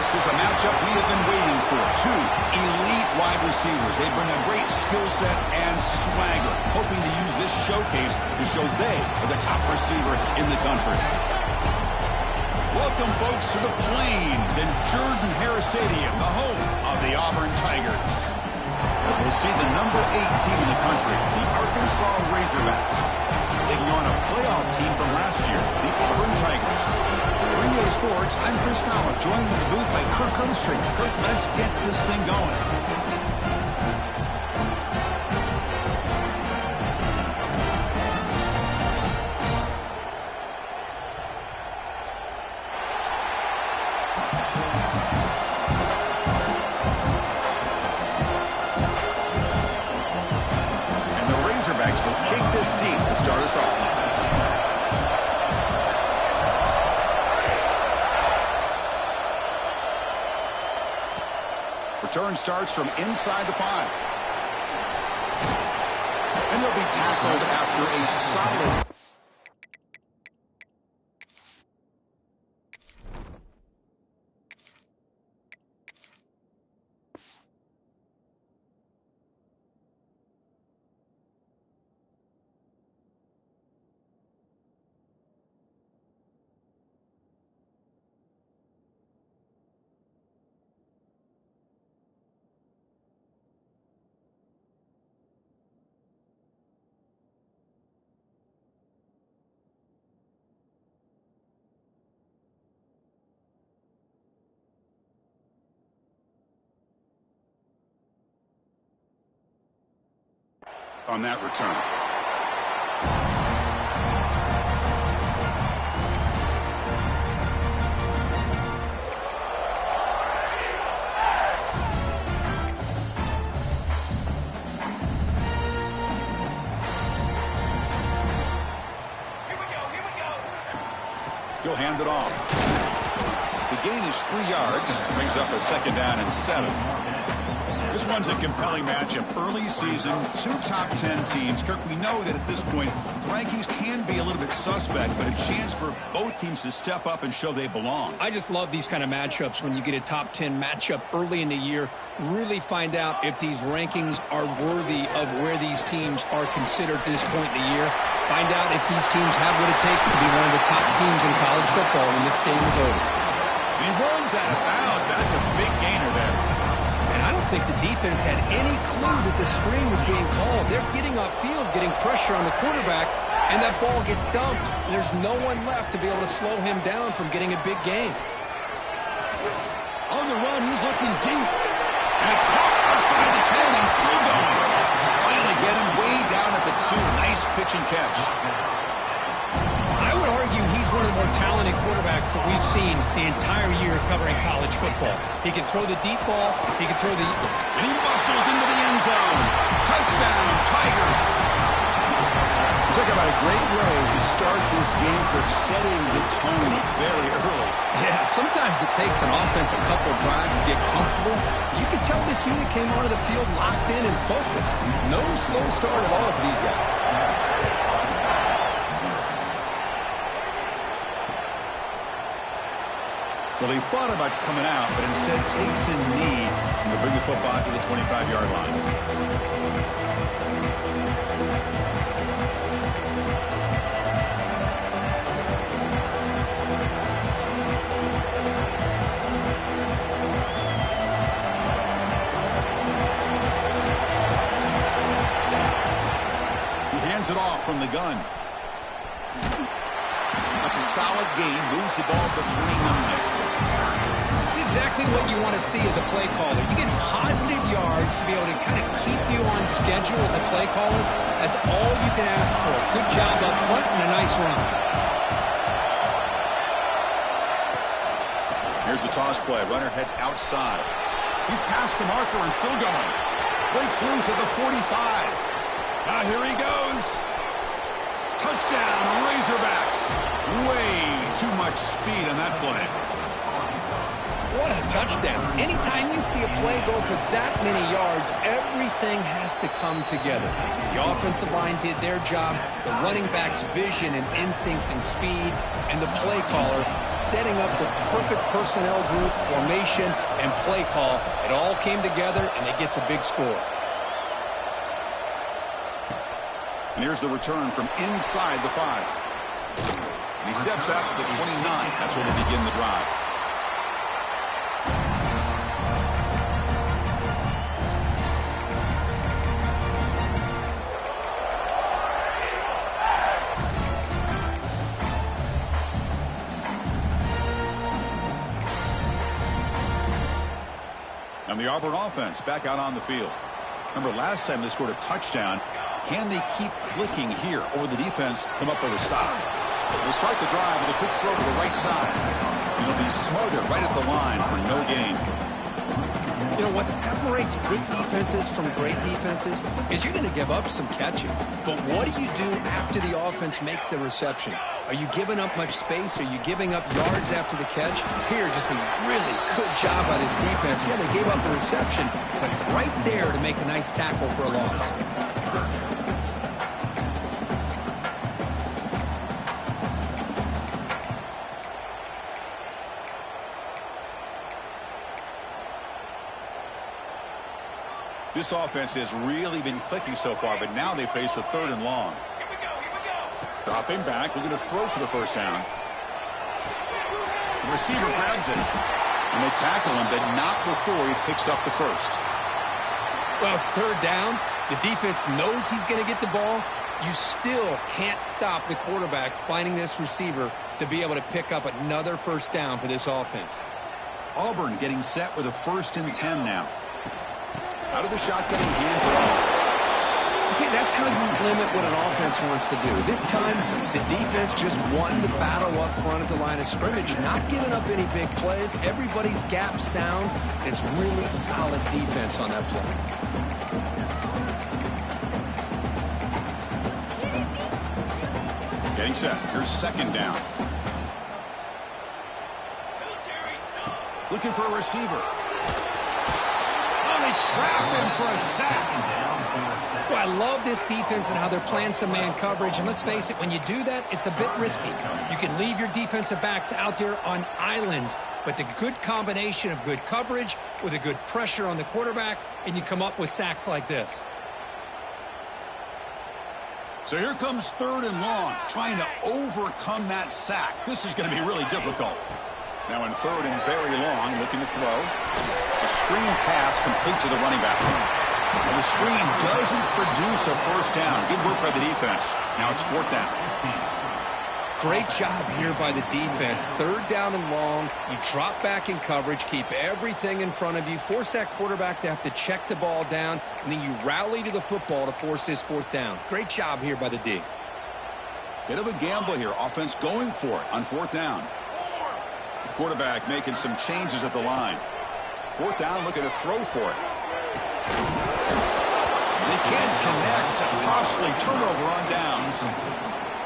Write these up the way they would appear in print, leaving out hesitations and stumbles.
This is a matchup we have been waiting for. Two elite wide receivers. They bring a great skill set and swagger, hoping to use this showcase to show they are the top receiver in the country. Welcome, folks, to the Plains and Jordan-Hare Stadium, the home of the Auburn Tigers. As we'll see the number 8 team in the country, the Arkansas Razorbacks, taking on a playoff team from last year, the Auburn Tigers. For EA Sports, I'm Chris Fowler, joined in the booth by Kirk Hermstreet. Kirk, let's get this thing going. And the Razorbacks will kick this deep to start us off. Return starts from inside the 5. And he'll be tackled after a solid... on that return. He'll hand it off. The gain is 3 yards, brings up a 2nd down and 7. This one's a compelling matchup. Early season, 2 top 10 teams. Kirk, we know that at this point, the rankings can be a little bit suspect, but a chance for both teams to step up and show they belong. I just love these kind of matchups when you get a top 10 matchup early in the year. Really find out if these rankings are worthy of where these teams are considered at this point in the year. Find out if these teams have what it takes to be one of the top teams in college football when this game is over. And he runs out of bounds. That's a big gainer there. And I don't think the defense had any clue that the screen was being called. They're getting off field, getting pressure on the quarterback, and that ball gets dumped. There's no one left to be able to slow him down from getting a big gain. On the run, he's looking deep. And it's caught outside the 10 and still going. Finally get him way down at the 2. Nice pitch and catch. I would argue he's one of the more talented quarterbacks that we've seen the entire year covering college football. He can throw the deep ball. He can throw the... And he muscles into the end zone. Touchdown, Tigers. Talk about a great way to start this game for setting the tone very early. Yeah, sometimes it takes an offense a couple drives to get comfortable. You can tell this unit came onto the field locked in and focused. No slow start at all for these guys. Well, he thought about coming out, but instead takes a knee to bring the football to the 25-yard line. He hands it off from the gun. That's a solid gain, moves the ball to the 29. It's exactly what you want to see as a play caller. You get positive yards to be able to kind of keep you on schedule as a play caller. That's all you can ask for. Good job up front and a nice run. Here's the toss play. Runner heads outside. He's past the marker and still going. Breaks loose at the 45. Now here he goes. Touchdown, Razorbacks. Way too much speed on that play. What a touchdown. Anytime you see a play go for that many yards, everything has to come together. The offensive line did their job, the running back's vision and instincts and speed, and the play caller setting up the perfect personnel group, formation, and play call. It all came together, and they get the big score. And here's the return from inside the 5. And he steps out to the 29. That's where they begin the drive. And the Arburn offense back out on the field. Remember, last time they scored a touchdown. Can they keep clicking here, or the defense come up with a stop? They'll start the drive with a quick throw to the right side. It'll be smothered right at the line for no gain. You know, what separates good defenses from great defenses is you're going to give up some catches. But what do you do after the offense makes the reception? Are you giving up much space? Are you giving up yards after the catch? Here, just a really good job by this defense. Yeah, they gave up the reception, but right there to make a nice tackle for a loss. This offense has really been clicking so far, but now they face a 3rd and long. Dropping back, looking to throw for the first down. The receiver grabs it, and they tackle him, but not before he picks up the first. Well, it's 3rd down. The defense knows he's going to get the ball. You still can't stop the quarterback finding this receiver to be able to pick up another first down for this offense. Auburn getting set with a 1st and 10 now. Out of the shotgun, he hands it off. See, that's how you limit what an offense wants to do. This time, the defense just won the battle up front at the line of scrimmage, not giving up any big plays. Everybody's gap sound. It's really solid defense on that play. Getting set. Here's 2nd down. Looking for a receiver. They trap him for a sack. Well, I love this defense and how they're playing some man coverage. And let's face it, when you do that, it's a bit risky. You can leave your defensive backs out there on islands. But the good combination of good coverage with a good pressure on the quarterback, and you come up with sacks like this. So here comes 3rd and long, trying to overcome that sack. This is going to be really difficult. Now in 3rd and very long, looking to throw. It's a screen pass complete to the running back. And the screen doesn't produce a first down. Good work by the defense. Now it's 4th down. Great job here by the defense. 3rd down and long. You drop back in coverage, keep everything in front of you, force that quarterback to have to check the ball down, and then you rally to the football to force this 4th down. Great job here by the D. Bit of a gamble here. Offense going for it on 4th down. Quarterback making some changes at the line. 4th down, looking to throw for it. They can't connect. A costly turnover on downs.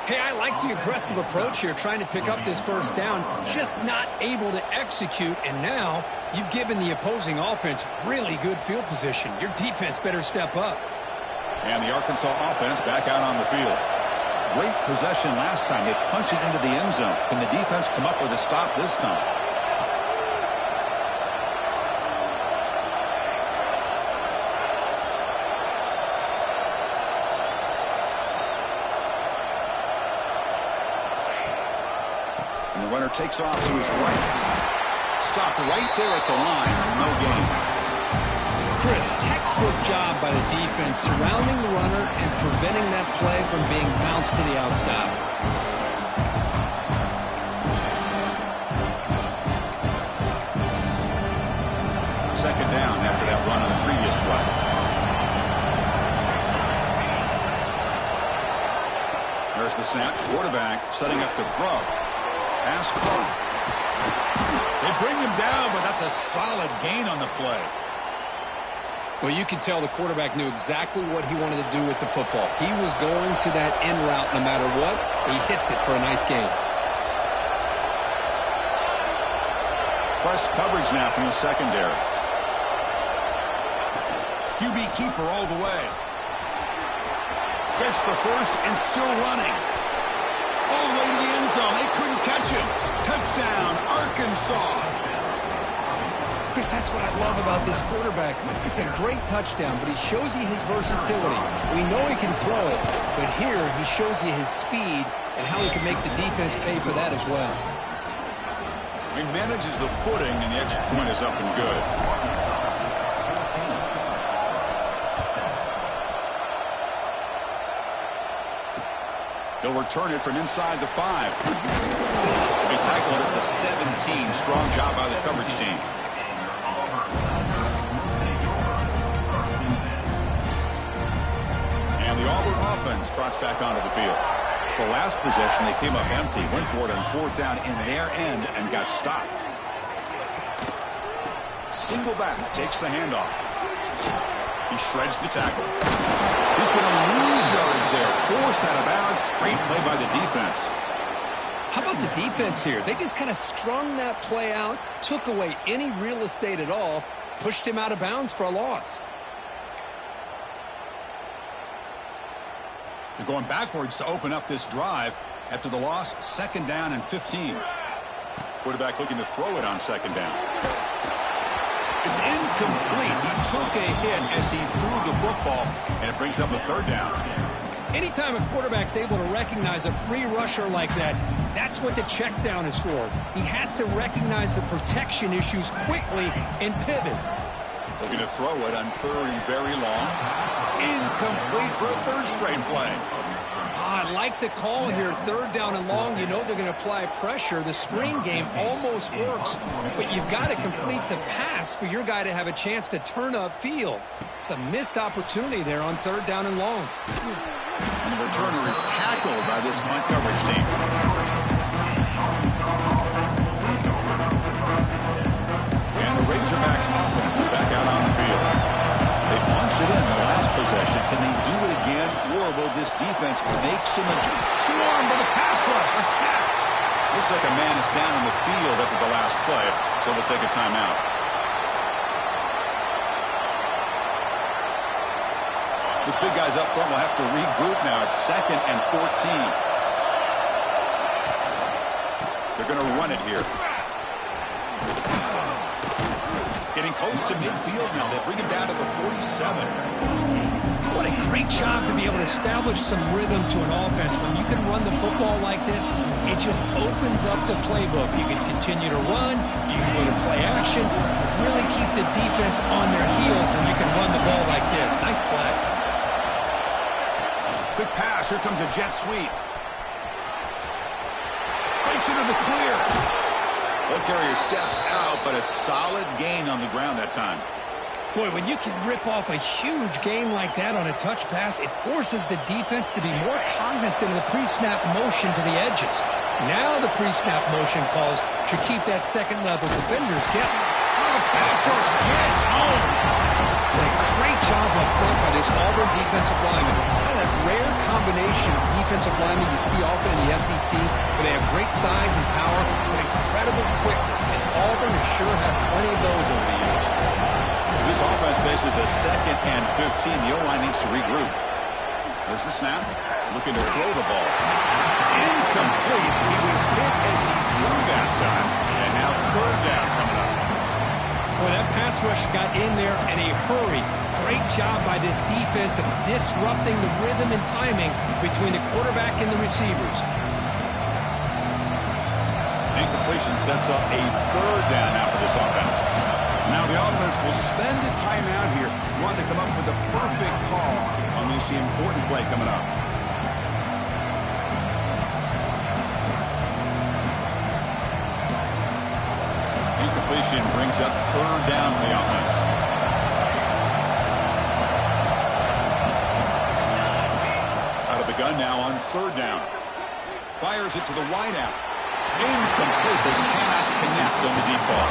Hey, I like the aggressive approach here, trying to pick up this first down, just not able to execute, and now you've given the opposing offense really good field position. Your defense better step up. And the Arkansas offense back out on the field. Great possession last time. They punched it into the end zone. Can the defense come up with a stop this time? And the runner takes off to his right. Stopped right there at the line. No gain. Chris, textbook job by the defense surrounding the runner and preventing that play from being bounced to the outside. Second down after that run on the previous play. There's the snap. Quarterback setting up the throw. Pass caught. They bring him down, but that's a solid gain on the play. Well, you could tell the quarterback knew exactly what he wanted to do with the football. He was going to that in route no matter what. He hits it for a nice gain. press coverage now from the secondary. QB keeper all the way. Gets the first and still running. All the way to the end zone. They couldn't catch him. Touchdown, Arkansas. Chris, that's what I love about this quarterback. It's a great touchdown, but he shows you his versatility. We know he can throw it, but here he shows you his speed and how he can make the defense pay for that as well. He manages the footing, and the extra point is up and good. He'll return it from inside the 5. He'll be tackled at the 17. Strong job by the coverage team. And the Auburn offense trots back onto the field. The last possession, they came up empty, went for it on 4th down in their end and got stopped. Single back, takes the handoff. He shreds the tackle. He's going to lose yards there. Forced out of bounds. Great play by the defense. How about the defense here? They just kind of strung that play out, took away any real estate at all, pushed him out of bounds for a loss. They're going backwards to open up this drive after the loss. 2nd down and 15. Quarterback looking to throw it on 2nd down. It's incomplete. He took a hit as he threw the football, and it brings up a 3rd down. Anytime a quarterback's able to recognize a free rusher like that, that's what the check down is for. He has to recognize the protection issues quickly and pivot. Looking to throw it on 3rd and very long. Incomplete for a 3rd straight play. I like the call here. 3rd down and long. You know they're going to apply pressure. The screen game almost works, but you've got to complete the pass for your guy to have a chance to turn upfield. It's a missed opportunity there on 3rd down and long. And the returner is tackled by this punt coverage team. And the Razorbacks offense is back out on the field. They punched it in the last possession. Can they do it again, or will this defense make some adjustments? Swarm by the pass rush. A sack. Looks like a man is down in the field after the last play, so they'll take a timeout. This big guy's up front will have to regroup now. It's 2nd and 14. They're going to run it here. Getting close to midfield now. They bring him down to the 47. What a great job to be able to establish some rhythm to an offense. When you can run the football like this, it just opens up the playbook. You can continue to run. You can go to play action. You really keep the defense on their heels when you can run the ball like this. Nice play. Quick pass. Here comes a jet sweep. Breaks into the clear. Ball carrier steps out, but a solid gain on the ground that time. Boy, when you can rip off a huge gain like that on a touch pass, it forces the defense to be more cognizant of the pre-snap motion to the edges. Now the pre-snap motion calls should keep that second-level defenders getting. Oh, the pass rush gets home. A great job up front by this Auburn defensive lineman. Kind of that rare combination of defensive linemen you see often in the SEC, where they have great size and power, but incredible quickness. And Auburn has sure had plenty of those over the years. This offense faces a 2nd and 15. The O-line needs to regroup. There's the snap. Looking to throw the ball. It's incomplete. He was hit as he threw that time. And now 3rd down coming up. Well, that pass rush got in there in a hurry. Great job by this defense of disrupting the rhythm and timing between the quarterback and the receivers. Incompletion sets up a 3rd down now for this offense. Now the offense will spend a timeout here. Want to come up with a perfect call on this important play coming up. Incompletion brings up 3rd down for the offense. Out of the gun now on 3rd down. Fires it to the wideout. Incomplete. They cannot connect on the deep ball.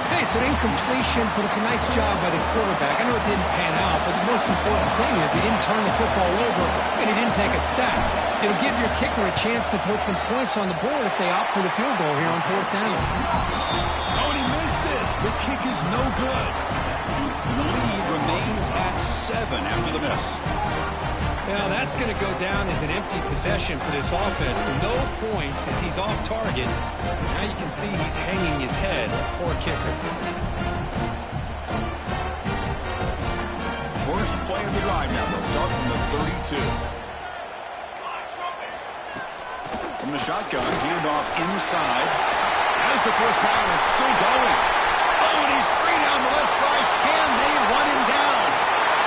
Hey, it's an incompletion, but it's a nice job by the quarterback. I know it didn't pan out, but the most important thing is he didn't turn the football over and he didn't take a sack. It'll give your kicker a chance to put some points on the board if they opt for the field goal here on 4th down. Oh, and he no good. And the lead remains at 7 after the miss. Now that's going to go down as an empty possession for this offense. No points as he's off target. Now you can see he's hanging his head. Poor kicker. First play of the drive now. They'll start from the 32. From the shotgun, handoff inside. As the first down is still going. Oh, and he's free down the left side. Can they run him down?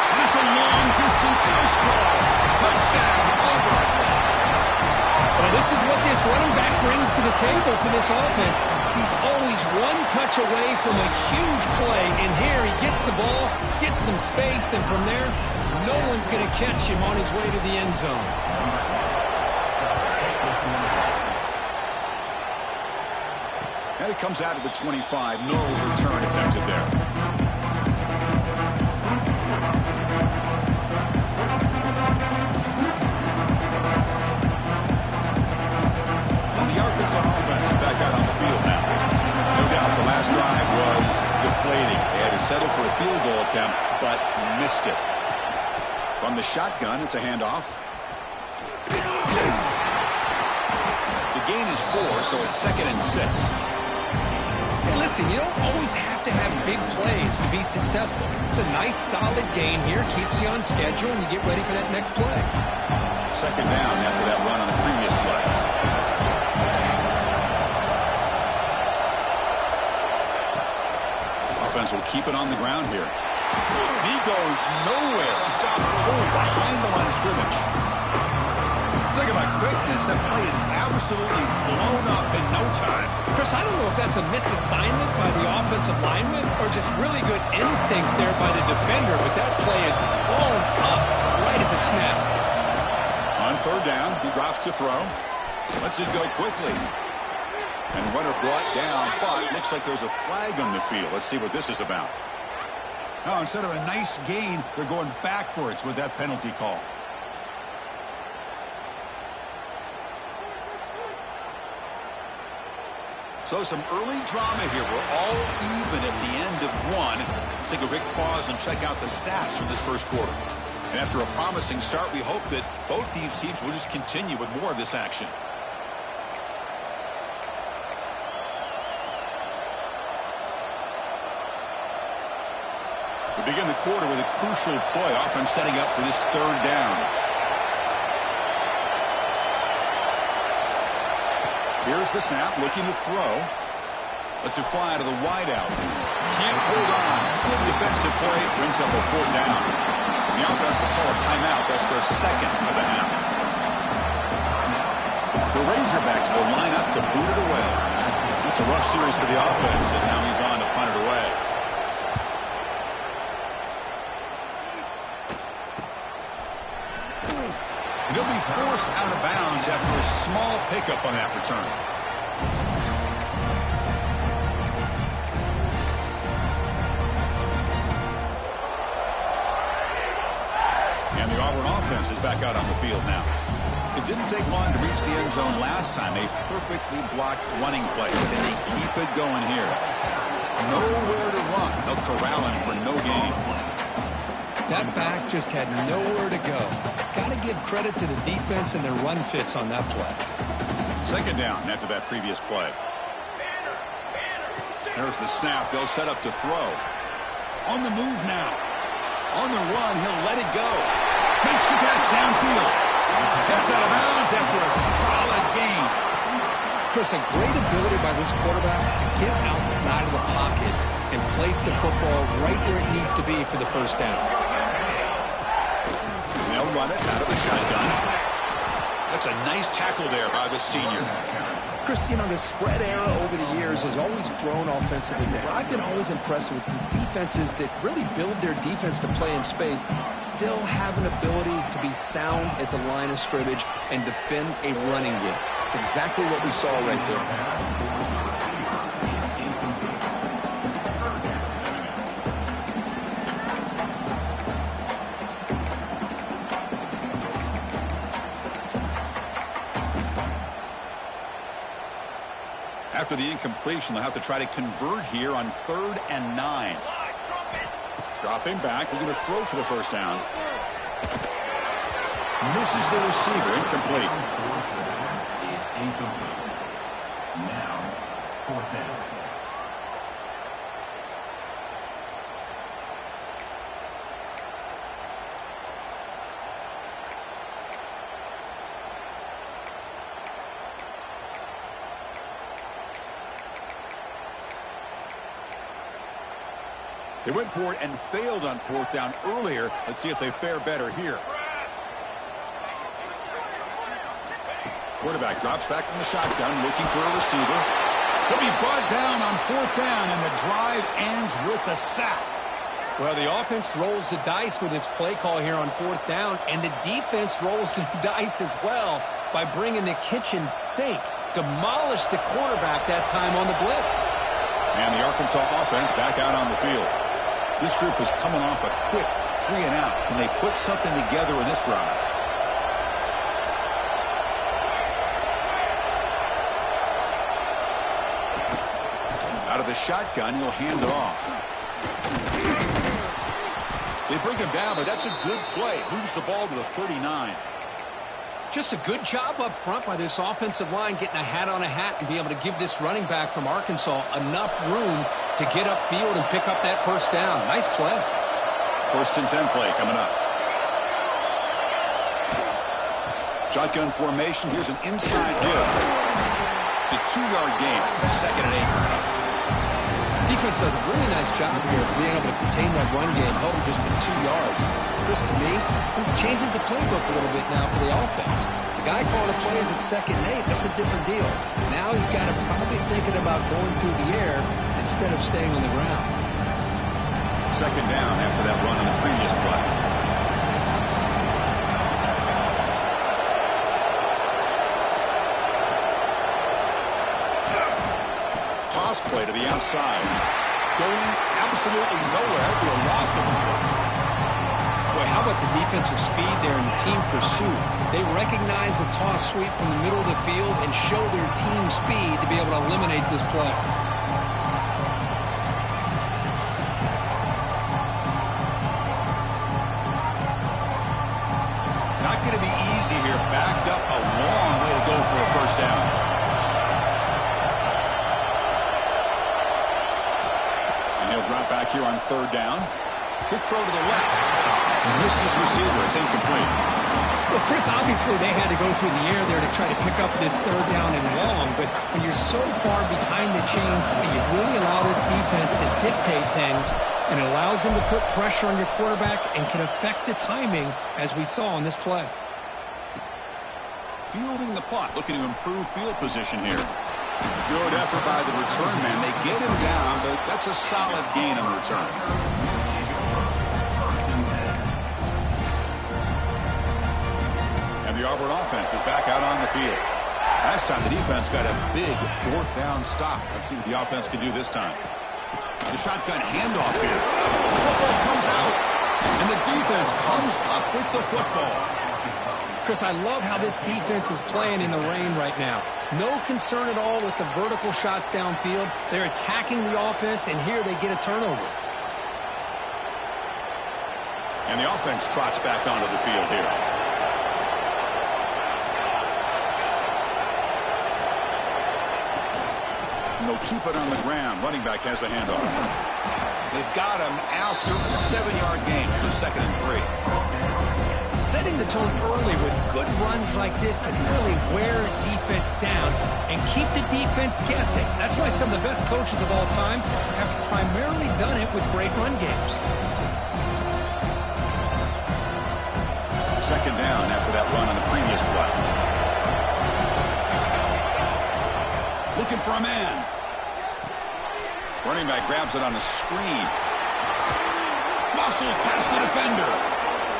And it's a long-distance house call. Touchdown, Arburn. Well, this is what this running back brings to the table for this offense. He's always one touch away from a huge play. And here he gets the ball, gets some space, and from there, no one's going to catch him on his way to the end zone. And it comes out of the 25. No return attempted there. Arkansas offense is back out on the field now. No doubt the last drive was deflating. They had to settle for a field goal attempt, but missed it. From the shotgun, it's a handoff. The gain is 4, so it's 2nd and 6. Hey, listen, you don't always have to have big plays to be successful. It's a nice, solid gain here. Keeps you on schedule, and you get ready for that next play. 2nd down after that run on the previous play. Offense will keep it on the ground here. He goes nowhere. Stop cold behind the line of scrimmage. Talk about quickness. That play is absolutely blown up in no time. Chris, I don't know if that's a misassignment by the offensive lineman or just really good instincts there by the defender, but that play is blown up right at the snap. On 3rd down, he drops to throw. Lets it go quickly. And runner brought down, but looks like there's a flag on the field. Let's see what this is about. Now, instead of a nice gain, they're going backwards with that penalty call. So some early drama here. We're all even at the end of 1. Let's take a quick pause and check out the stats from this first quarter. And after a promising start, we hope that both these teams will just continue with more of this action. We begin the quarter with a crucial play. Offense setting up for this 3rd down. Here's the snap, looking to throw. Lets it fly out of the wideout. Can't hold on. Good defensive play. Brings up a 4th down. The offense will call a timeout. That's their 2nd of the half. The Razorbacks will line up to boot it away. It's a rough series for the offense, and now he's on to punt it away. And he'll be forced out of bounds after a small pickup on that return. And the Auburn offense is back out on the field now. It didn't take long to reach the end zone last time. A perfectly blocked running play. Can they keep it going here? Nowhere to run. They'll corral him for no gain. That back just had nowhere to go. Got to give credit to the defense and their run fits on that play. 2nd down after that previous play. There's the snap. They'll set up to throw. On the move now. On the run, he'll let it go. Makes the catch downfield. Gets out of bounds after a solid gain. Chris, a great ability by this quarterback to get outside of the pocket and place the football right where it needs to be for the 1st down. They'll run it out of the shotgun. That's a nice tackle there by the senior. Chris, you know, the spread era over the years has always grown offensively, but I've been always impressed with defenses that really build their defense to play in space, still have an ability to be sound at the line of scrimmage and defend a running game. It's exactly what we saw right there. After the incompletion, they'll have to try to convert here on 3rd and 9. Dropping back, looking to throw for the first down. Misses the receiver, incomplete. Now, 4th down. They went for it and failed on 4th down earlier. Let's see if they fare better here. Quarterback drops back from the shotgun, looking for a receiver. He'll be brought down on 4th down, and the drive ends with a sack. Well, the offense rolls the dice with its play call here on 4th down, and the defense rolls the dice as well by bringing the kitchen sink. Demolished the quarterback that time on the blitz. And the Arkansas offense back out on the field. This group is coming off a quick 3-and-out. Can they put something together in this drive? Out of the shotgun, he'll hand it off. They bring him down, but that's a good play. Moves the ball to the 39. Just a good job up front by this offensive line, getting a hat on a hat and be able to give this running back from Arkansas enough room to get upfield and pick up that first down. Nice play. 1st and 10 play coming up. Shotgun formation. Here's an inside give. It's a 2-yard gain. 2nd and 8. Defense does a really nice job here of being able to contain that run game, held him just to 2 yards. Chris, to me, this changes the playbook a little bit now for the offense. The guy calling the plays at 2nd and 8, that's a different deal. Now he's got to probably thinking about going through the air instead of staying on the ground. 2nd down after that run on the previous play. Toss play to the outside. Going absolutely nowhere to a loss of the ball. Boy, how about the defensive speed there and the team pursuit? They recognize the toss sweep from the middle of the field and show their team speed to be able to eliminate this play. Not going to be easy here. Backed up a long way to go for a first down. Drop back here on 3rd down. Quick throw to the left. Missed his receiver. It's incomplete. Well, Chris, obviously they had to go through the air there to try to pick up this 3rd down and long, but when you're so far behind the chains, you really allow this defense to dictate things, and it allows them to put pressure on your quarterback and can affect the timing, as we saw on this play. Fielding the punt, looking to improve field position here. Good effort by the return man. They get him down, but that's a solid gain on the return. And the Arburn offense is back out on the field. Last time the defense got a big 4th down stop. Let's see what the offense can do this time. The shotgun handoff here. The football comes out, and the defense comes up with the football. Chris, I love how this defense is playing in the rain right now. No concern at all with the vertical shots downfield. They're attacking the offense, and here they get a turnover. And the offense trots back onto the field here. And they'll keep it on the ground. Running back has the handoff. They've got him after a 7-yard gain, so 2nd and 3. Setting the tone early with good runs like this can really wear a defense down and keep the defense guessing. That's why some of the best coaches of all time have primarily done it with great run games. 2nd down after that run on the previous play. Looking for a man. Running back grabs it on a screen. Muscles past the defender.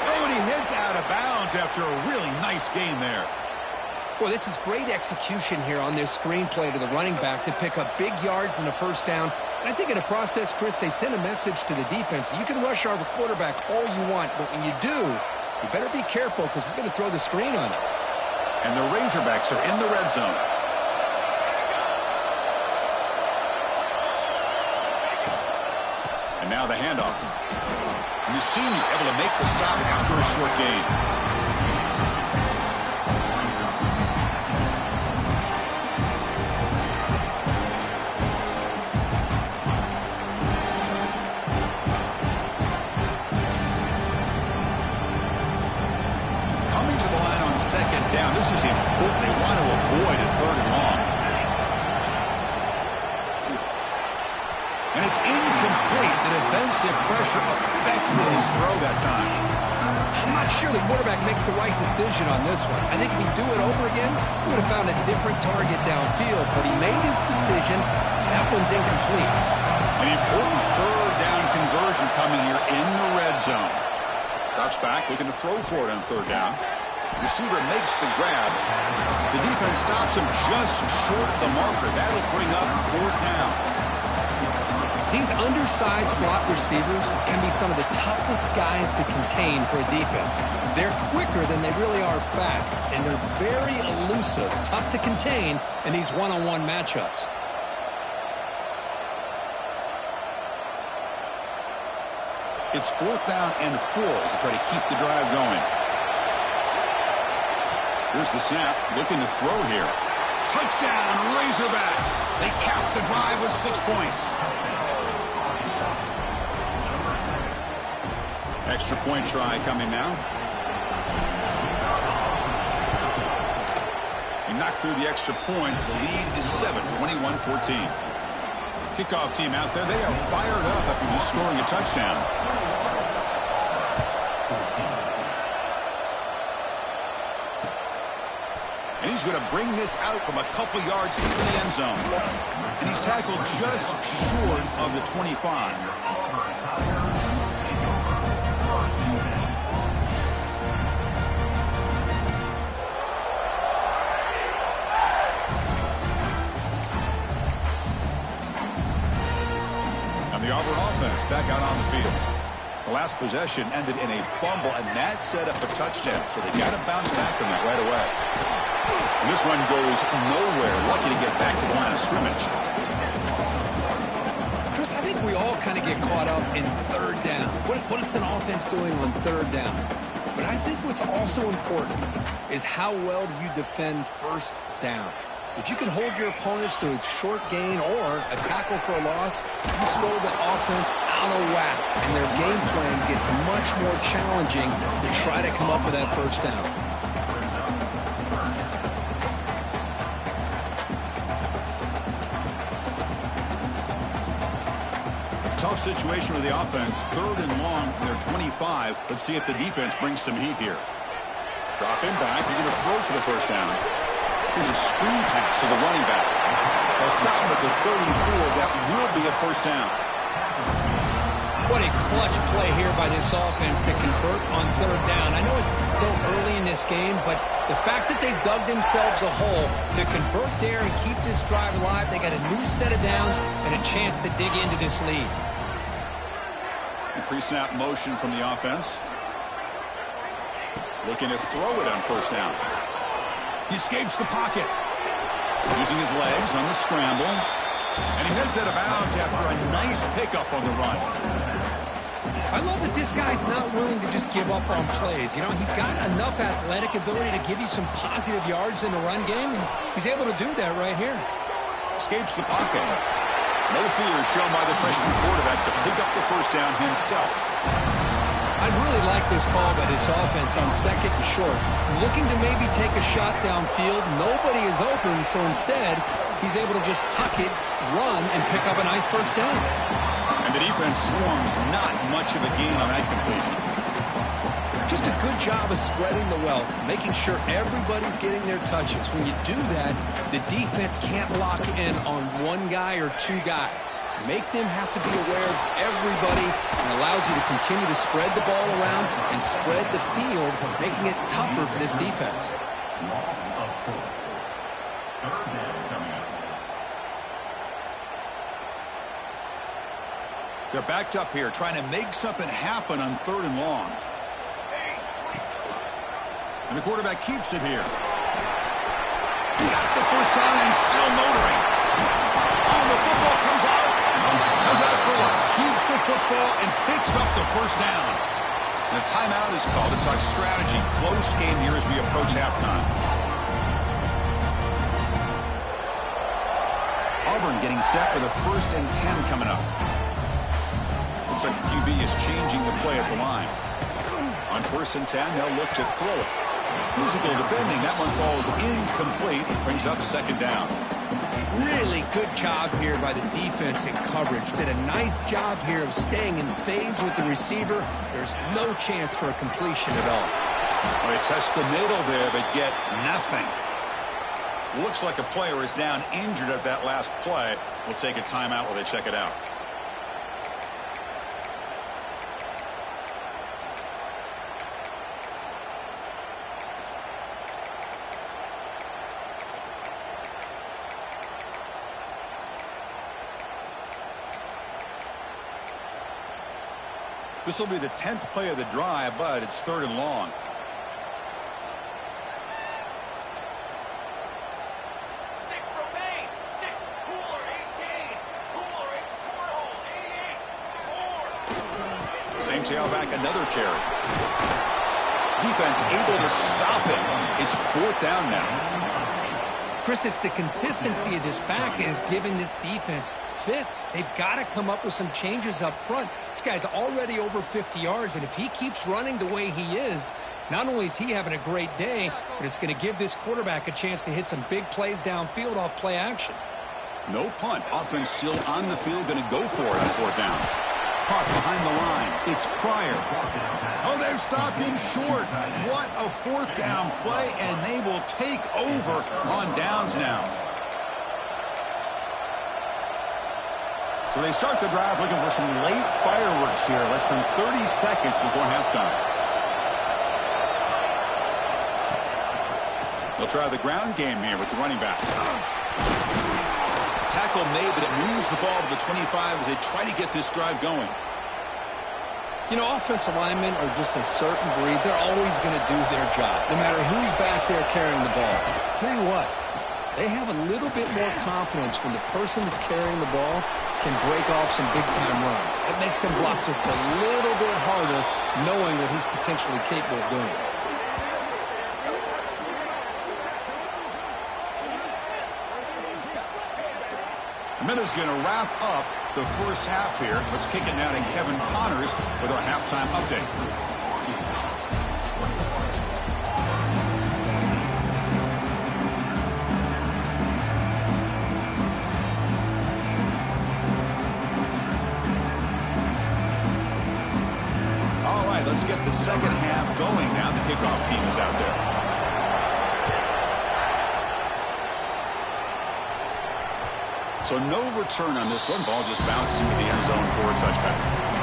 Oh, and he heads out of bounds after a really nice game there. Boy, this is great execution here on this screenplay to the running back to pick up big yards and a first down. And I think in the process, Chris, they send a message to the defense. You can rush our quarterback all you want, but when you do, you better be careful because we're going to throw the screen on it. And the Razorbacks are in the red zone. And now the handoff. And the senior able to make the stop after a short gain. Coming to the line on second down. This is important. They want to avoid a third and long. And it's incomplete. The defensive pressure affected his throw that time. I'm not sure the quarterback makes the right decision on this one. I think if he'd do it over again, he would have found a different target downfield. But he made his decision. That one's incomplete. An important third down conversion coming here in the red zone. Drops back, looking to throw for it on third down. Receiver makes the grab. The defense stops him just short of the marker. That'll bring up fourth down. These undersized slot receivers can be some of the toughest guys to contain for a defense. They're quicker than they really are fast, and they're very elusive, tough to contain in these one-on-one matchups. It's fourth down and 4 to try to keep the drive going. Here's the snap, looking to throw here. Touchdown, Razorbacks. They cap the drive with 6 points. Extra point try coming now. He knocked through the extra point. The lead is 7, 21-14. Kickoff team out there. They are fired up after just scoring a touchdown. And he's going to bring this out from a couple yards into the end zone. And he's tackled just short of the 25. The Arburn offense back out on the field. The last possession ended in a fumble, and that set up a touchdown. So they got to bounce back from that right away. And this run goes nowhere. Lucky to get back to the line of scrimmage. Chris, I think we all kind of get caught up in third down. What is an offense doing on third down? But I think what's also important is how well do you defend first down. If you can hold your opponents to a short gain or a tackle for a loss, you throw the offense out of whack, and their game plan gets much more challenging to try to come up with that first down. Tough situation with the offense. Third and long, they're 25. Let's see if the defense brings some heat here. Drop him back. You're going to throw for the first down. Here's a screen pass to the running back. They'll stop him at the 34. That will be a first down. What a clutch play here by this offense to convert on third down. I know it's still early in this game, but the fact that they dug themselves a hole to convert there and keep this drive alive, they got a new set of downs and a chance to dig into this lead. Pre-snap motion from the offense. Looking to throw it on first down. He escapes the pocket. Using his legs on the scramble. And he heads out of bounds after a nice pickup on the run. I love that this guy's not willing to just give up on plays. You know, he's got enough athletic ability to give you some positive yards in the run game. And he's able to do that right here. Escapes the pocket. No fear shown by the freshman quarterback to pick up the first down himself. I'd really like this call by this offense on second and short. Looking to maybe take a shot downfield. Nobody is open, so instead, he's able to just tuck it, run, and pick up a nice first down. And the defense swarms. Not much of a gain on that completion. Just a good job of spreading the wealth, making sure everybody's getting their touches. When you do that, the defense can't lock in on one guy or two guys. Make them have to be aware of everybody and allows you to continue to spread the ball around and spread the field, making it tougher for this defense. Loss of 4. Third down coming up. They're backed up here, trying to make something happen on third and long. And the quarterback keeps it here. He got the first down and still motoring. Oh, the football comes out. Goes out for one. Keeps the football first down. And a timeout is called to talk strategy. Close game here as we approach halftime. Arburn getting set with a 1st and 10 coming up. Looks like the QB is changing the play at the line. On 1st and 10, they'll look to throw it. Physical defending. That one falls incomplete. Brings up 2nd down. Really good job here by the defense in coverage. Did a nice job here of staying in phase with the receiver. There's no chance for a completion at all. Well, they test the middle there, but get nothing. Looks like a player is down injured at that last play. We'll take a timeout while they check it out. This will be the 10th play of the drive, but it's 3rd and long. Same tailback, another carry. Defense able to stop it. It's 4th down now. Chris, it's the consistency of this back is giving this defense fits. They've got to come up with some changes up front. This guy's already over 50 yards, and if he keeps running the way he is, not only is he having a great day, but it's going to give this quarterback a chance to hit some big plays downfield off play action. No punt. Offense still on the field, going to go for it on 4th down. Park behind the line. It's Pryor. Oh, they've stopped him short. What a 4th down play, and they will take over on downs now. So they start the drive looking for some late fireworks here, less than 30 seconds before halftime. They'll try the ground game here with the running back. Tackle made, but it moves the ball to the 25 as they try to get this drive going. You know, offensive linemen are just a certain breed. They're always going to do their job, no matter who's back there carrying the ball. I'll tell you what, they have a little bit more confidence when the person that's carrying the ball can break off some big-time runs. It makes them block just a little bit harder, knowing what he's potentially capable of doing. A minute's going to wrap up the first half here. Let's kick it now to Kevin Connors with our halftime update. All right, let's get the second half going now. The kickoff team is out there. So no return on this one. Ball just bounces into the end zone for a touchback.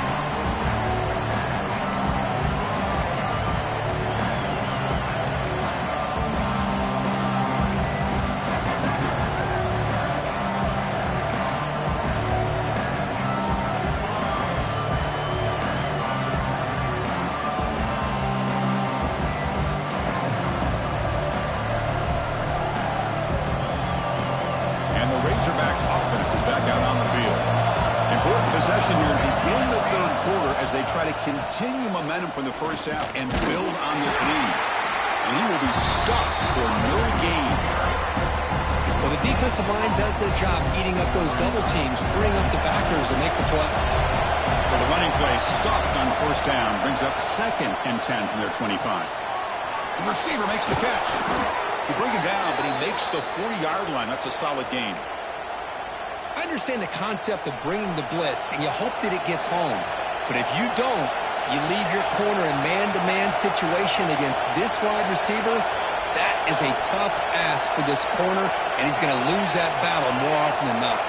Razorbacks offense is back out on the field. Important possession here to begin the 3rd quarter as they try to continue momentum from the first half and build on this lead. And he will be stuffed for no gain. Well, the defensive line does their job eating up those double teams, freeing up the backers to make the play. So the running play stopped on 1st down, brings up 2nd and 10 from their 25. The receiver makes the catch. They bring him down, but he makes the 40-yard line. That's a solid gain. I understand the concept of bringing the blitz, and you hope that it gets home. But if you don't, you leave your corner in man-to-man situation against this wide receiver. That is a tough ask for this corner, and he's going to lose that battle more often than not.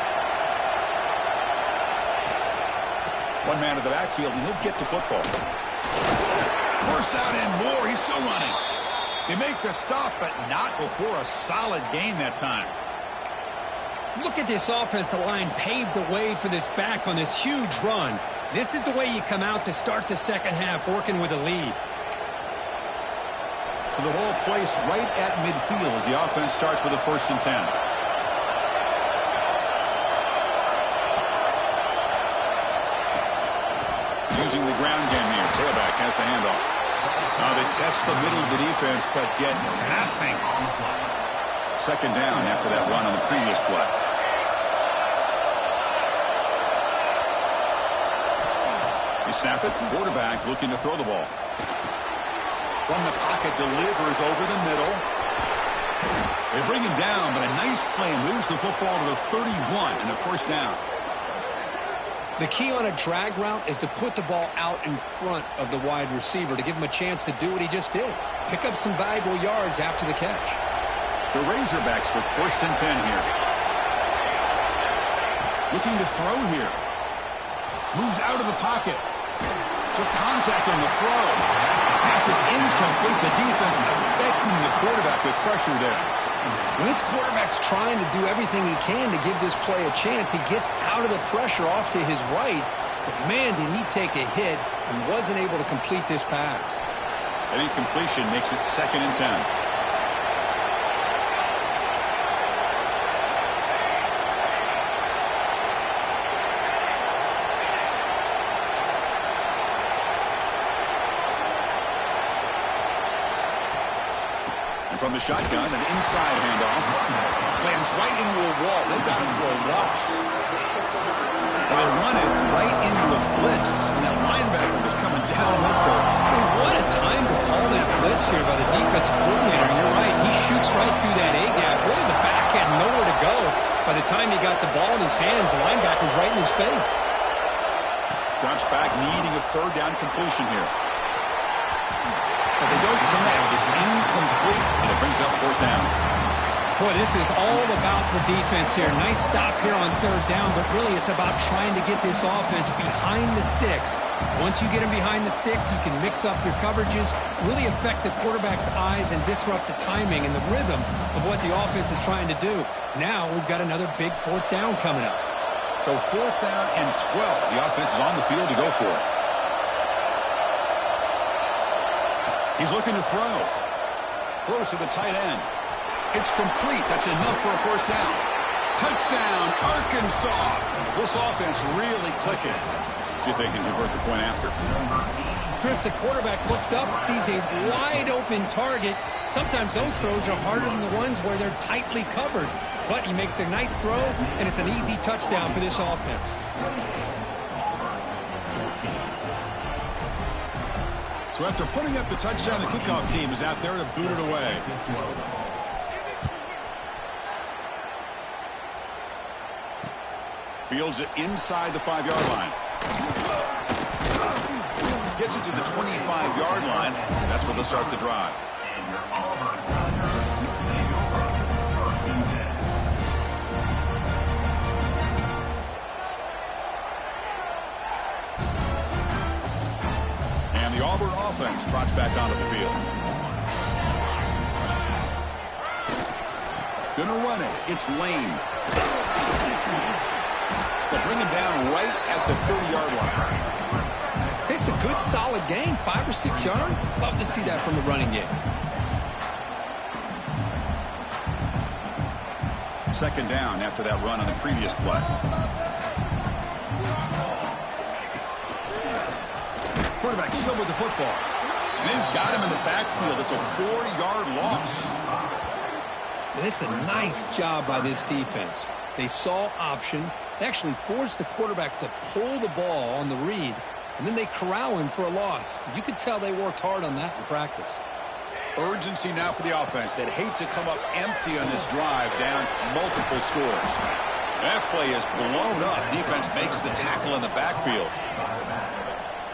One man to the backfield, and he'll get the football. First down and more. He's still running. They make the stop, but not before a solid gain that time. Look at this offensive line paved the way for this back on this huge run. This is the way you come out to start the second half, working with a lead. So the ball placed right at midfield as the offense starts with a 1st and 10. using the ground game here. Tailback has the handoff. They test the middle of the defense, but get nothing. Second down after that run on the previous play. You snap it. Quarterback looking to throw the ball. From the pocket, delivers over the middle. They bring him down, but a nice play moves the football to the 31 and a first down. The key on a drag route is to put the ball out in front of the wide receiver to give him a chance to do what he just did. Pick up some valuable yards after the catch. The Razorbacks with 1st and 10 here. Looking to throw here. Moves out of the pocket. Took contact on the throw. Pass is incomplete. The defense affecting the quarterback with pressure there. When this quarterback's trying to do everything he can to give this play a chance, he gets out of the pressure off to his right. But, man, did he take a hit and wasn't able to complete this pass. An incompletion makes it 2nd and 10. From the shotgun, an inside handoff. Slams right into a wall. They've got him for a loss. Well, they run it right into a blitz, and that linebacker was coming down the court. What a time to call that blitz here by the defensive coordinator. You're right. He shoots right through that A-gap. Really, the back had nowhere to go. By the time he got the ball in his hands, the linebacker's right in his face. Drops back, needing a 3rd down completion here. But they don't connect. It's incomplete, and it brings up 4th down. Boy, this is all about the defense here. Nice stop here on 3rd down, but really it's about trying to get this offense behind the sticks. Once you get them behind the sticks, you can mix up your coverages, really affect the quarterback's eyes and disrupt the timing and the rhythm of what the offense is trying to do. Now we've got another big 4th down coming up. So 4th down and 12. The offense is on the field to go for it. He's looking to throw. Throws to the tight end. It's complete. That's enough for a 1st down. Touchdown, Arkansas. This offense really clicking. See if they can convert the point after. Chris, the quarterback looks up, sees a wide-open target. Sometimes those throws are harder than the ones where they're tightly covered. But he makes a nice throw, and it's an easy touchdown for this offense. So after putting up the touchdown, the kickoff team is out there to boot it away. Fields it inside the 5-yard line. Gets it to the 25-yard line. That's where they'll start the drive. The Arburn offense trots back onto the field. Gonna run it. It's Lane. They'll bring him down right at the 30-yard line. It's a good, solid gain. 5 or 6 yards. Love to see that from the running game. 2nd down after that run on the previous play. Quarterback still with the football. And they've got him in the backfield. It's a 4-yard loss. It's a nice job by this defense. They saw option. They actually forced the quarterback to pull the ball on the read, and then they corral him for a loss. You could tell they worked hard on that in practice. Urgency now for the offense. They'd hate to come up empty on this drive, down multiple scores. That play is blown up. Defense makes the tackle in the backfield.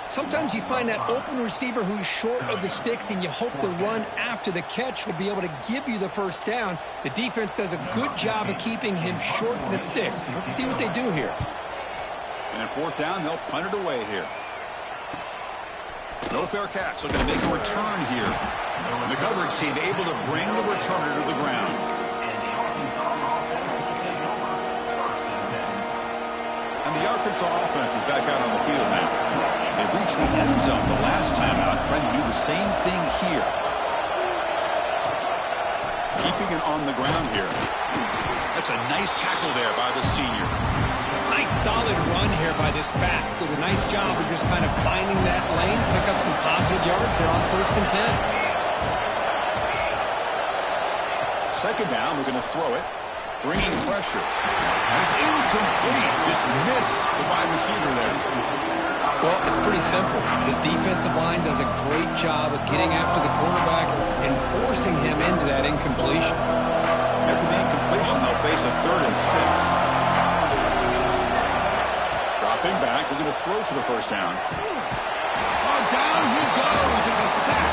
Sometimes you find that open receiver who's short of the sticks, and you hope the run after the catch will be able to give you the 1st down. The defense does a good job of keeping him short of the sticks. Let's see what they do here. And at 4th down, they'll punt it away here. No fair catch. Looking to make a return here. The coverage team able to bring the returner to the ground. And the Arkansas offense is back out on the field now. They reached the end zone the last time out, trying to do the same thing here. Keeping it on the ground here. That's a nice tackle there by the senior. Nice solid run here by this back. Did a nice job of just kind of finding that lane, pick up some positive yards there on 1st and 10. Second down, we're going to throw it. Bringing pressure. And it's incomplete. Just missed the wide receiver there. Well, it's pretty simple. The defensive line does a great job of getting after the quarterback and forcing him into that incompletion. After the incompletion, they'll face a 3rd and 6. Dropping back, we're going to throw for the first down. Oh, down he goes. It's a sack.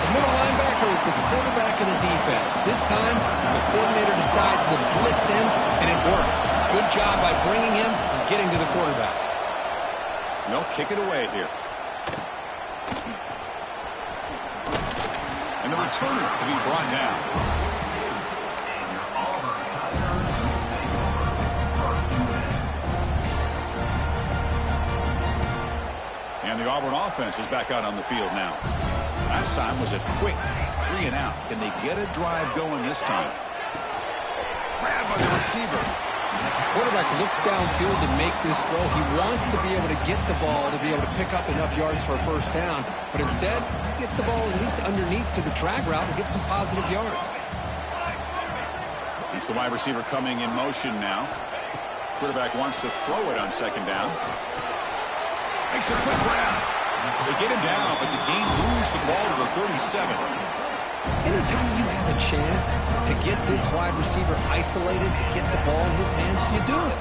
The middle linebacker is the quarterback of the defense. This time, the coordinator decides to blitz him, and it works. Good job by bringing him and getting to the quarterback. They'll kick it away here. And the returner to be brought down. And the Auburn offense is back out on the field now. Last time was a quick 3 and out. Can they get a drive going this time? Grabbed by the receiver. Quarterback looks downfield to make this throw. He wants to be able to get the ball to be able to pick up enough yards for a first down. But instead, he gets the ball at least underneath to the drag route and gets some positive yards. It's the wide receiver coming in motion now. Quarterback wants to throw it on 2nd down. Makes a quick grab. They get him down, but the game moves the ball to the 37. Anytime you have a chance to get this wide receiver isolated, to get the ball in his hands, you do it.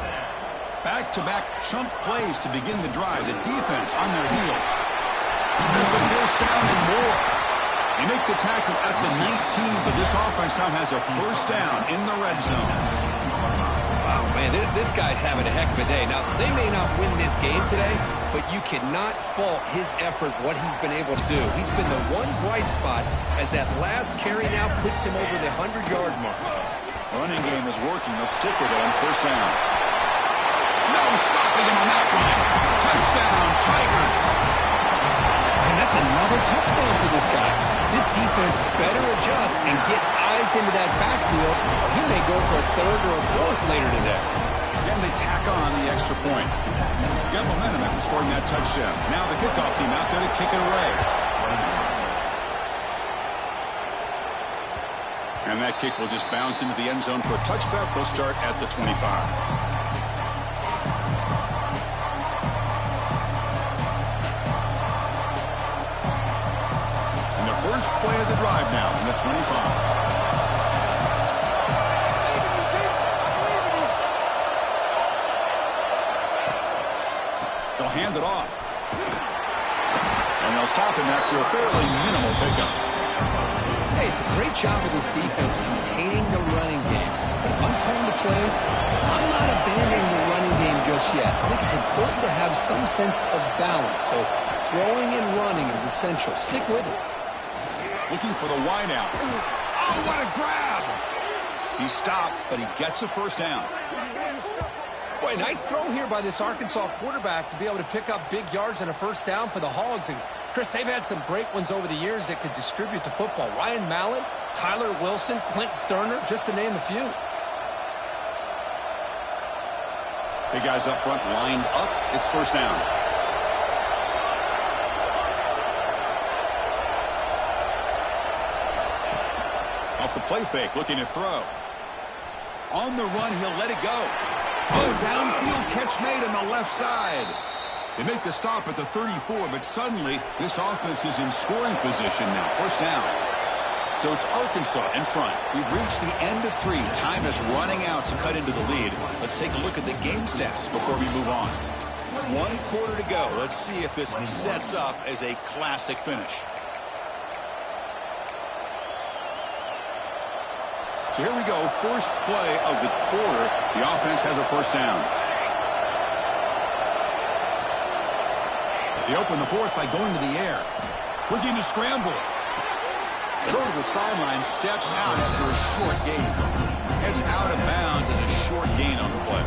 Back-to-back chunk plays to begin the drive. The defense on their heels. There's the first down and more. They make the tackle at the 19, but this offense now has a first down in the red zone. Wow, man, this guy's having a heck of a day. Now, they may not win this game today, but you cannot fault his effort, what he's been able to do. He's been the one bright spot as that last carry now puts him over the 100-yard mark. Running game is working. They'll stick with it on first down. No stopping him on that one. Touchdown, Tigers. And that's another touchdown for this guy. This defense better adjust and get eyes into that backfield, or he may go for a 3rd or a 4th later today. And they tack on the extra point. Got momentum after scoring that touchdown. Now the kickoff team out there to kick it away. And that kick will just bounce into the end zone for a touchback. They'll start at the 25. And their first play of the drive now from the 25. They'll hand it off. And they'll stop him after a fairly minimal pickup. Hey, it's a great job of this defense containing the running game. But if I'm calling the plays, I'm not abandoning the running game just yet. I think it's important to have some sense of balance. So throwing and running is essential. Stick with it. Looking for the wideout. Oh, what a grab! He stopped, but he gets a first down. Boy, nice throw here by this Arkansas quarterback to be able to pick up big yards and a first down for the Hogs. And, Chris, they've had some great ones over the years that could distribute the football. Ryan Mallett, Tyler Wilson, Clint Sterner, just to name a few. Big guys up front lined up. It's first down. Off the play fake, looking to throw. On the run, he'll let it go. Oh, downfield catch made on the left side. They make the stop at the 34, but suddenly this offense is in scoring position now. First down. So it's Arkansas in front. We've reached the end of 3. Time is running out to cut into the lead. Let's take a look at the game stats before we move on. 1 quarter to go. Let's see if this sets up as a classic finish. So here we go, first play of the quarter. The offense has a first down. They open the 4th by going to the air. Looking to scramble. Throw to the sideline, steps out after a short gain. Heads out of bounds as a short gain on the play.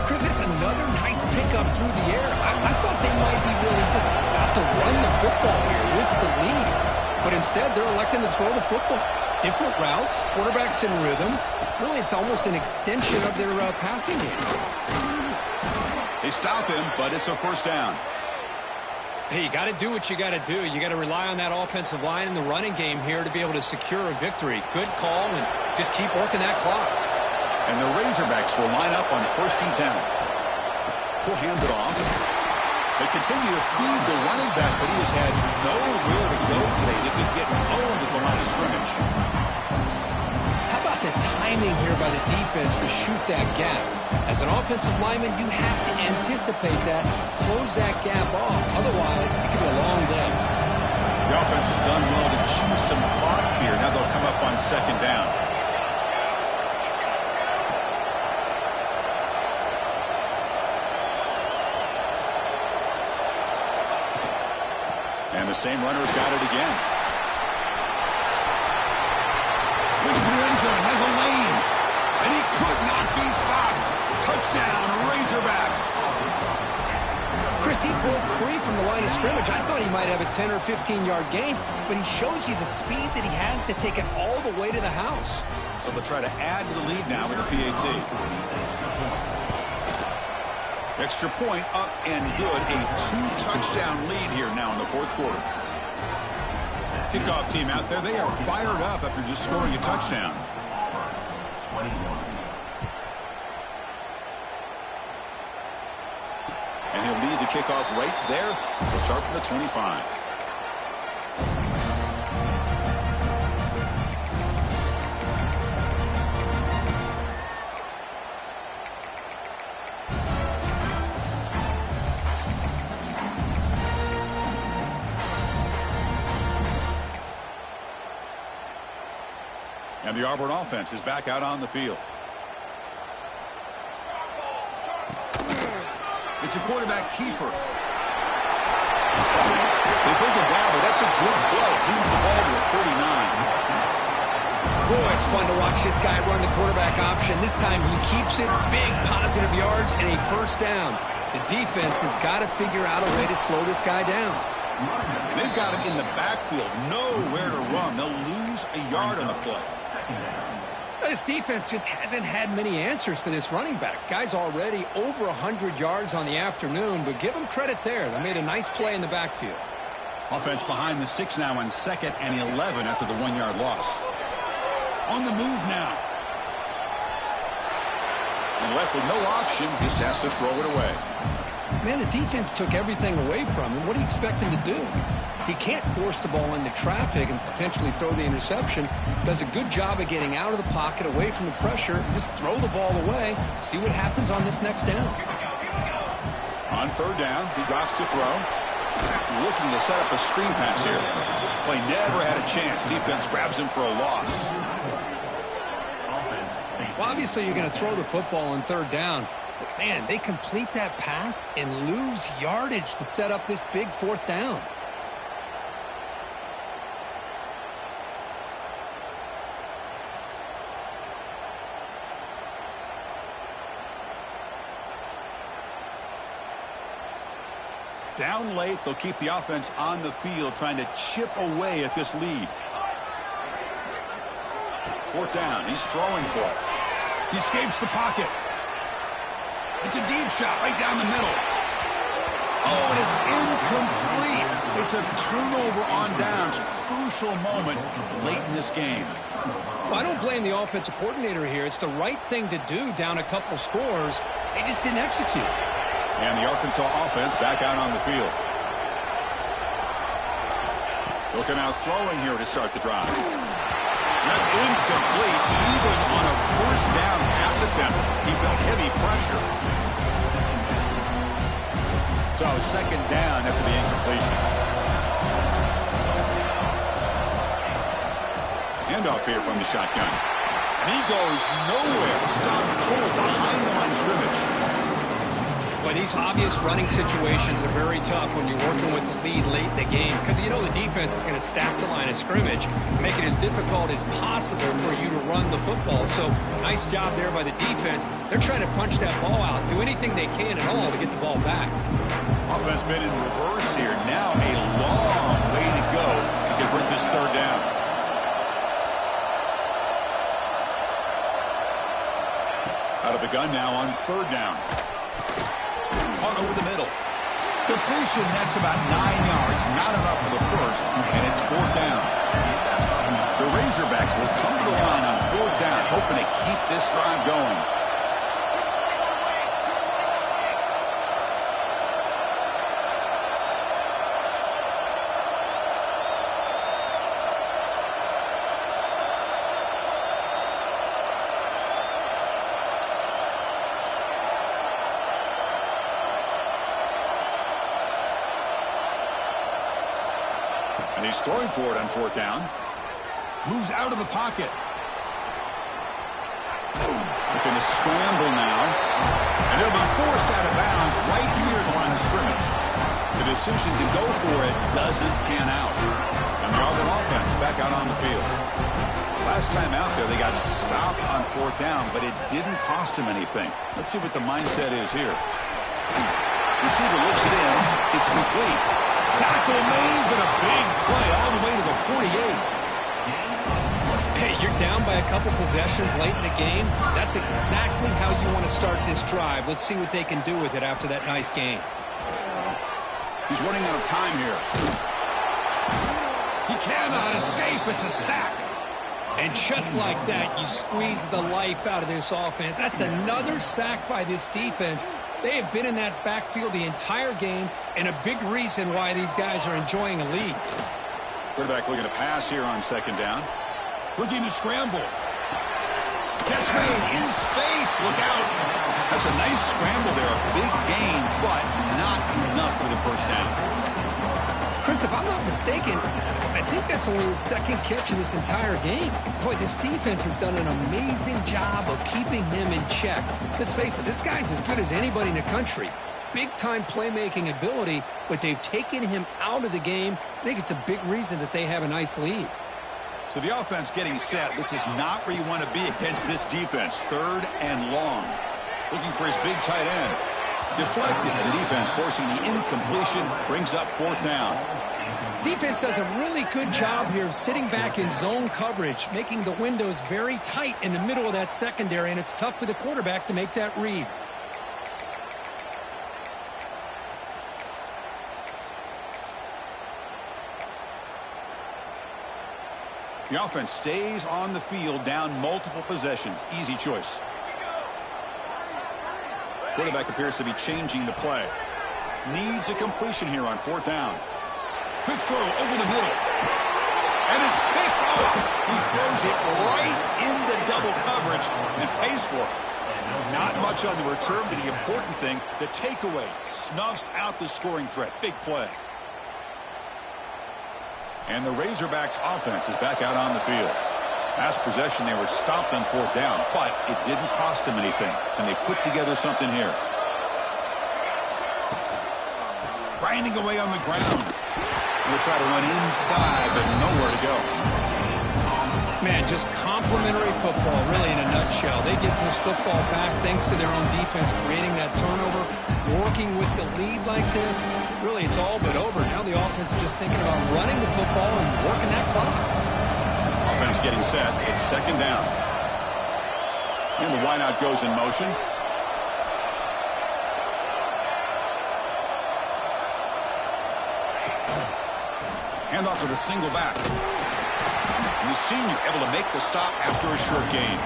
Chris, it's another nice pickup through the air. I thought they might be really just about to run the football here with the lead. But instead, they're electing to throw the football. Different routes, quarterbacks in rhythm. Really, it's almost an extension of their passing game. They stop him, but it's a first down. Hey, you got to do what you got to do. You got to rely on that offensive line and the running game here to be able to secure a victory. Good call, and just keep working that clock. And the Razorbacks will line up on 1st and 10. He'll hand it off. They continue to feed the running back, but he has had nowhere to go today. They've been getting owned at the line of scrimmage. How about the timing here by the defense to shoot that gap? As an offensive lineman, you have to anticipate that, close that gap off. Otherwise, it could be a long day. The offense has done well to choose some clock here. Now they'll come up on 2nd down. And the same runner's got it again. Looking for the end zone, has a lane. And he could not be stopped. Touchdown, Razorbacks. Chris, he broke free from the line of scrimmage. I thought he might have a 10 or 15-yard gain, but he shows you the speed that he has to take it all the way to the house. So they'll try to add to the lead now with the PAT. Extra point up and good. A 2-touchdown lead here now in the 4th quarter. Kickoff team out there. They are fired up after just scoring a touchdown. And he'll lead the kickoff right there. We'll start from the 25. And the Arburn offense is back out on the field. It's a quarterback keeper. They bring it down, but that's a good play. Moves the ball to a 39. Boy, it's fun to watch this guy run the quarterback option. This time he keeps it, big positive yards, and a first down. The defense has got to figure out a way to slow this guy down. And they've got him in the backfield, nowhere to run. They'll lose a yard on the play. This defense just hasn't had many answers for this running back. Guy's already over 100 yards on the afternoon, but give him credit there. They made a nice play in the backfield. Offense behind the 6 now on 2nd and 11 after the 1-yard loss. On the move now. And left with no option, just has to throw it away. Man, the defense took everything away from him. What do you expect him to do? He can't force the ball into traffic and potentially throw the interception. Does a good job of getting out of the pocket, away from the pressure. Just throw the ball away. See what happens on this next down. On 3rd down, he drops to throw. Looking to set up a screen pass here. Play never had a chance. Defense grabs him for a loss. Well, obviously you're going to throw the football on 3rd down. But, man, they complete that pass and lose yardage to set up this big 4th down. Down late, they'll keep the offense on the field, trying to chip away at this lead. 4th down, he's throwing for it. He escapes the pocket. It's a deep shot right down the middle. Oh, and it's incomplete. It's a turnover on downs. Crucial moment late in this game. Well, I don't blame the offensive coordinator here. It's the right thing to do down a couple scores. They just didn't execute. And the Arkansas offense back out on the field. They'll come out throwing here to start the drive. That's incomplete. Even on a 1st down pass attempt, he felt heavy pressure. So 2nd down after the incompletion. Handoff here from the shotgun. And he goes nowhere. Stop cold behind the line of scrimmage. But these obvious running situations are very tough when you're working with the lead late in the game, because you know the defense is going to stack the line of scrimmage, make it as difficult as possible for you to run the football. So nice job there by the defense. They're trying to punch that ball out, do anything they can at all to get the ball back. Offense been in reverse here. Now a long way to go to convert this 3rd down. the gun now on third down. Caught over the middle. Completion, that's about 9 yards. Not enough for the first, and it's fourth down. The Razorbacks will come to the line on fourth down, hoping to keep this drive going. And he's throwing for it on fourth down. Moves out of the pocket. Looking to scramble now. And it'll be forced out of bounds right near the line of scrimmage. The decision to go for it doesn't pan out. And the Arburn offense back out on the field. Last time out there, they got stopped on fourth down, but it didn't cost them anything. Let's see what the mindset is here. Receiver looks it in. It's complete. Tackle made, but a big play all the way to the 48. Hey, you're down by a couple possessions late in the game. That's exactly how you want to start this drive. Let's see what they can do with it after that nice game. He's running out of time here. He cannot escape. It's a sack. And just like that, you squeeze the life out of this offense. That's another sack by this defense. They have been in that backfield the entire game, and a big reason why these guys are enjoying a lead. Quarterback looking to pass here on second down. Looking to scramble. Catch made in space. Look out. That's a nice scramble there. A big gain, but not enough for the first down. Chris, if I'm not mistaken, I think that's only his second catch of this entire game. Boy, this defense has done an amazing job of keeping him in check. Let's face it, this guy's as good as anybody in the country. Big-time playmaking ability, but they've taken him out of the game. I think it's a big reason that they have a nice lead. So the offense getting set. This is not where you want to be against this defense. Third and long. Looking for his big tight end. Deflected, and the defense forcing the incompletion, brings up fourth down. Defense does a really good job here of sitting back in zone coverage, making the windows very tight in the middle of that secondary, and it's tough for the quarterback to make that read. The offense stays on the field, down multiple possessions. Easy choice. Quarterback appears to be changing the play. Needs a completion here on fourth down. Quick throw over the middle. And is picked off. He throws it right into double coverage and pays for it. Not much on the return, but the important thing, the takeaway, snuffs out the scoring threat. Big play. And the Razorbacks offense is back out on the field. Last possession, they were stopped on fourth down, but it didn't cost them anything. And they put together something here. Grinding away on the ground. They'll try to run inside, but nowhere to go. Man, just complimentary football, really, in a nutshell. They get this football back thanks to their own defense, creating that turnover, working with the lead like this. Really, it's all but over. Now the offense is just thinking about running the football and working that clock. Offense getting set. It's second down. And the wideout goes in motion. Hand off to the single back. And the senior able to make the stop after a short gain.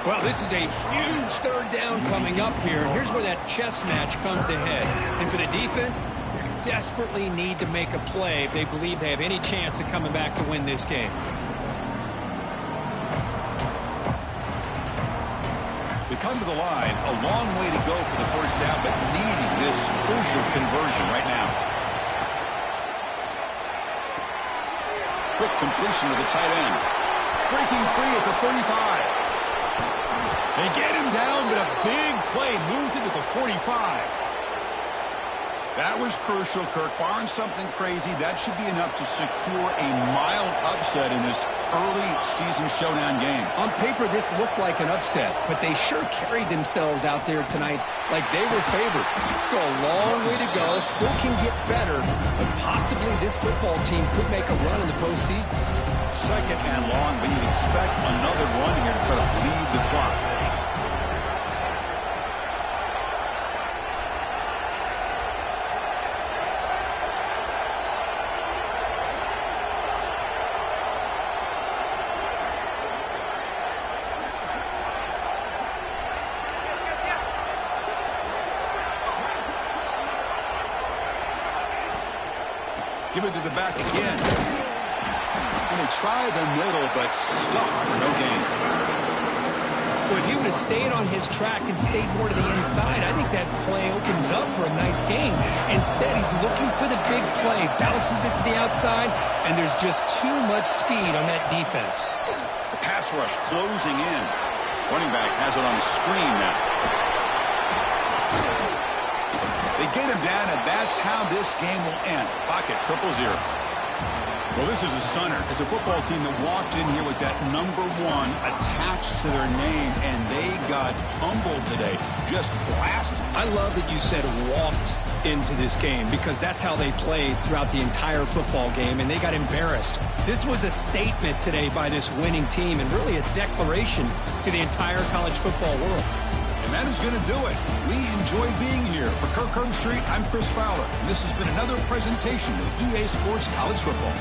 Well, this is a huge third down coming up here. And here's where that chess match comes to head. And for the defense, they desperately need to make a play if they believe they have any chance of coming back to win this game. They come to the line, a long way to go for the first down, but needing this crucial conversion right now. Quick completion to the tight end. Breaking free at the 35. They get him down, but a big play moves into the 45. That was crucial, Kirk. Barring something crazy, that should be enough to secure a mild upset in this early season showdown game. On paper, this looked like an upset, but they sure carried themselves out there tonight like they were favored. Still a long way to go, still can get better, but possibly this football team could make a run in the postseason. Second and long, but you'd expect another one here to try to bleed the clock. Give it to the back again. And they try the middle, but stuffed for no gain. Well, if he would have stayed on his track and stayed more to the inside, I think that play opens up for a nice gain. Instead, he's looking for the big play, bounces it to the outside, and there's just too much speed on that defense. The pass rush closing in. Running back has it on the screen now. They get him down, and that's how this game will end. Clock at 0-0. Well, this is a stunner. It's a football team that walked in here with that number 1 attached to their name, and they got humbled today. Just blasted. I love that you said walked into this game because that's how they played throughout the entire football game, and they got embarrassed. This was a statement today by this winning team and really a declaration to the entire college football world. And that is going to do it. We enjoyed being here. For Kirk Herbstreit, I'm Chris Fowler. And this has been another presentation of EA Sports College Football.